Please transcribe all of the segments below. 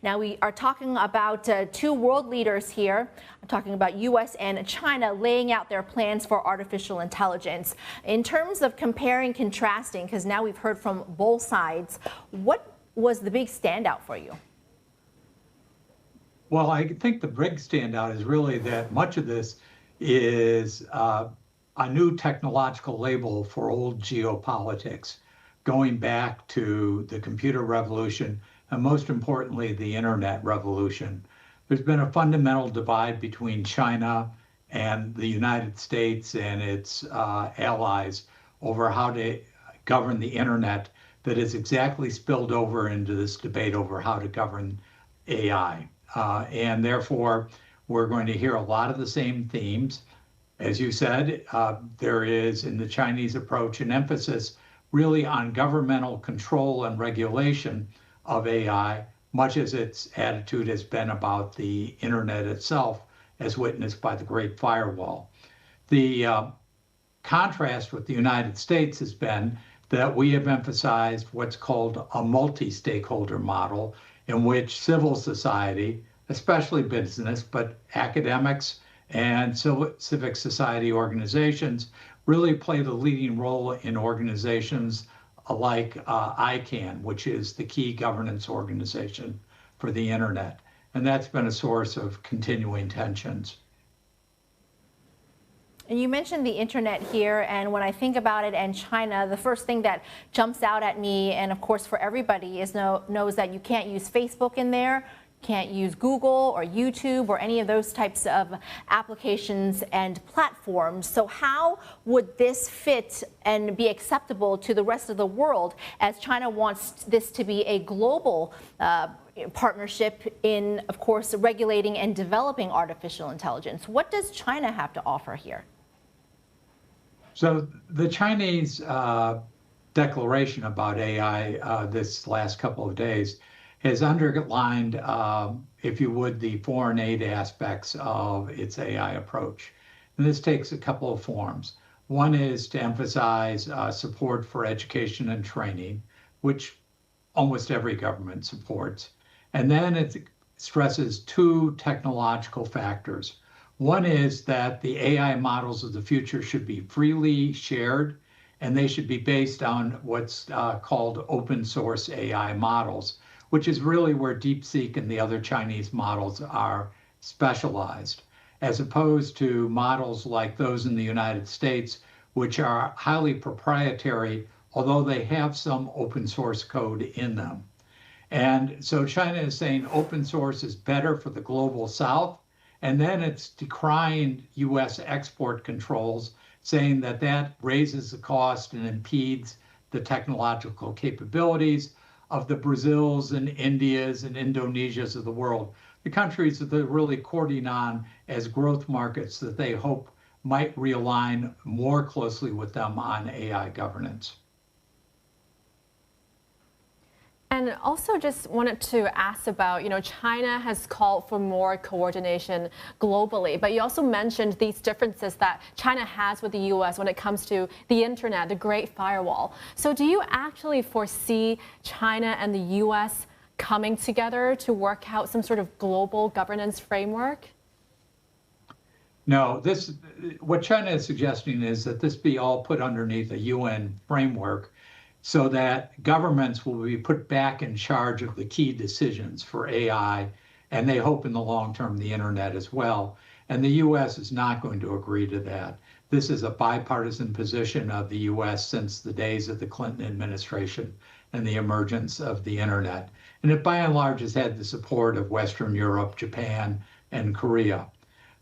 Now, we are talking about two world leaders here. I'm talking about U.S. and China laying out their plans for artificial intelligence. In terms of comparing, contrasting, because now we've heard from both sides, what was the big standout for you? Well, I think the big standout is really that much of this is a new technological label for old geopolitics, going back to the computer revolution and most importantly, the internet revolution. There's been a fundamental divide between China and the United States and its allies over how to govern the internet that is exactly spilled over into this debate over how to govern AI. And therefore, we're going to hear a lot of the same themes. As you said, there is in the Chinese approach an emphasis really on governmental control and regulation of AI, much as its attitude has been about the internet itself, as witnessed by the Great Firewall. The contrast with the United States has been that we have emphasized what's called a multi-stakeholder model, in which civil society, especially business, but academics and civic society organizations really play the leading role in organizations like ICANN, which is the key governance organization for the internet. And that's been a source of continuing tensions. And you mentioned the internet here, and when I think about it and China, the first thing that jumps out at me, and of course for everybody, is knows that you can't use Facebook in there, can't use Google or YouTube or any of those types of applications and platforms. So how would this fit and be acceptable to the rest of the world, as China wants this to be a global partnership in, of course, regulating and developing artificial intelligence? What does China have to offer here? So the Chinese declaration about AI this last couple of days has underlined, if you would, the foreign aid aspects of its AI approach. And this takes a couple of forms. One is to emphasize support for education and training, which almost every government supports. And then it stresses two technological factors. One is that the AI models of the future should be freely shared, and they should be based on what's called open source AI models, which is really where DeepSeek and the other Chinese models are specialized, as opposed to models like those in the United States, which are highly proprietary, although they have some open source code in them. And so China is saying open source is better for the global South, and then it's decrying US export controls, saying that that raises the cost and impedes the technological capabilities of the Brazils and Indias and Indonesias of the world, the countries that they're really courting on as growth markets that they hope might realign more closely with them on AI governance. And also just wanted to ask about, China has called for more coordination globally, but you also mentioned these differences that China has with the US when it comes to the internet, the Great Firewall. So do you actually foresee China and the US coming together to work out some sort of global governance framework? No, what China is suggesting is that this be all put underneath a UN framework, so that governments will be put back in charge of the key decisions for AI, and they hope in the long term the internet as well. And the US is not going to agree to that. This is a bipartisan position of the US since the days of the Clinton administration and the emergence of the internet. And it by and large has had the support of Western Europe, Japan, and Korea.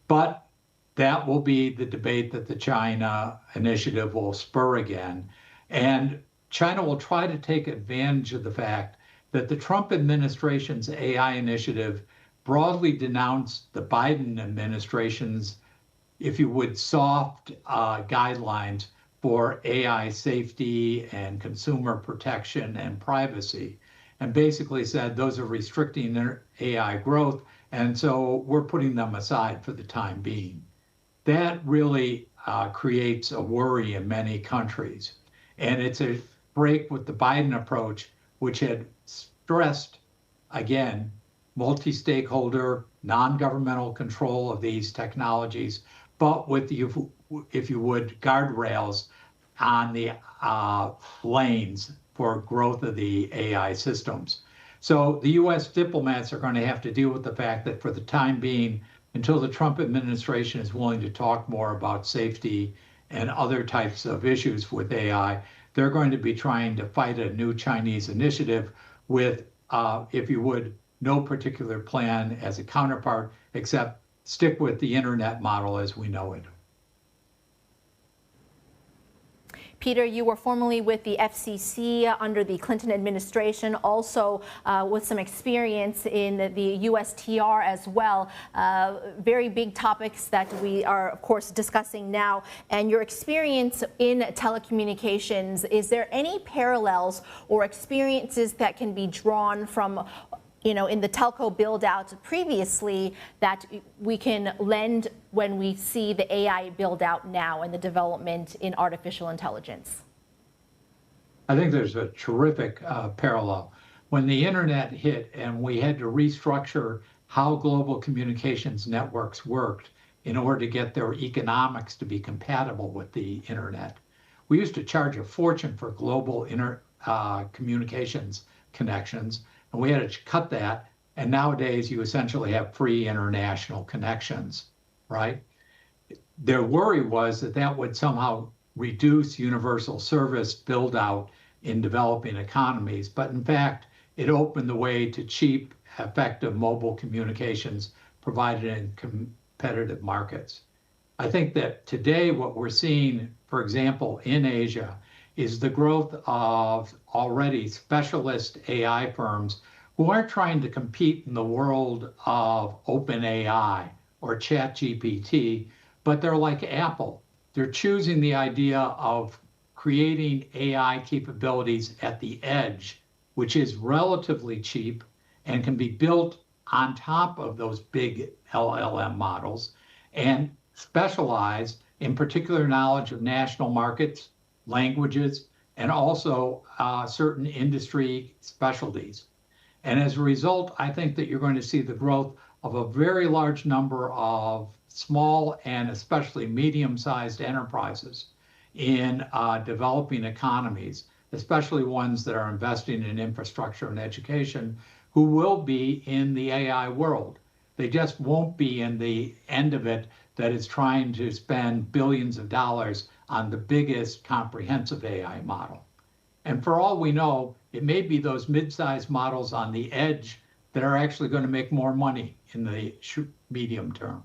But that will be the debate that the China initiative will spur again. And China will try to take advantage of the fact that the Trump administration's AI initiative broadly denounced the Biden administration's, if you would, soft guidelines for AI safety and consumer protection and privacy, and basically said those are restricting their AI growth, and so we're putting them aside for the time being. That really creates a worry in many countries, and it's a break with the Biden approach, which had stressed, again, multi-stakeholder, non-governmental control of these technologies, but with, if you would, guardrails on the lanes for growth of the AI systems. So the US diplomats are going to have to deal with the fact that for the time being, until the Trump administration is willing to talk more about safety and other types of issues with AI, they're going to be trying to fight a new Chinese initiative with, if you would, no particular plan as a counterpart, except stick with the internet model as we know it. Peter, you were formerly with the FCC under the Clinton administration, also with some experience in the USTR as well. Very big topics that we are, of course, discussing now. And your experience in telecommunications, is there any parallels or experiences that can be drawn from in the telco build out previously that we can lend when we see the AI build out now and the development in artificial intelligence? I think there's a terrific parallel. When the internet hit and we had to restructure how global communications networks worked in order to get their economics to be compatible with the internet, we used to charge a fortune for global communications connections. And we had to cut that. And nowadays, you essentially have free international connections, right? Their worry was that that would somehow reduce universal service build out in developing economies. But in fact, it opened the way to cheap, effective mobile communications provided in competitive markets. I think that today what we're seeing, for example, in Asia, is the growth of already specialist AI firms who aren't trying to compete in the world of OpenAI or ChatGPT, but they're like Apple. They're choosing the idea of creating AI capabilities at the edge, which is relatively cheap and can be built on top of those big LLM models and specialize in particular knowledge of national markets, languages, and also certain industry specialties. And as a result, I think that you're going to see the growth of a very large number of small and especially medium-sized enterprises in developing economies, especially ones that are investing in infrastructure and education, who will be in the AI world. They just won't be in the end of it that is trying to spend billions of dollars on the biggest comprehensive AI model. And for all we know, it may be those mid-sized models on the edge that are actually going to make more money in the medium term.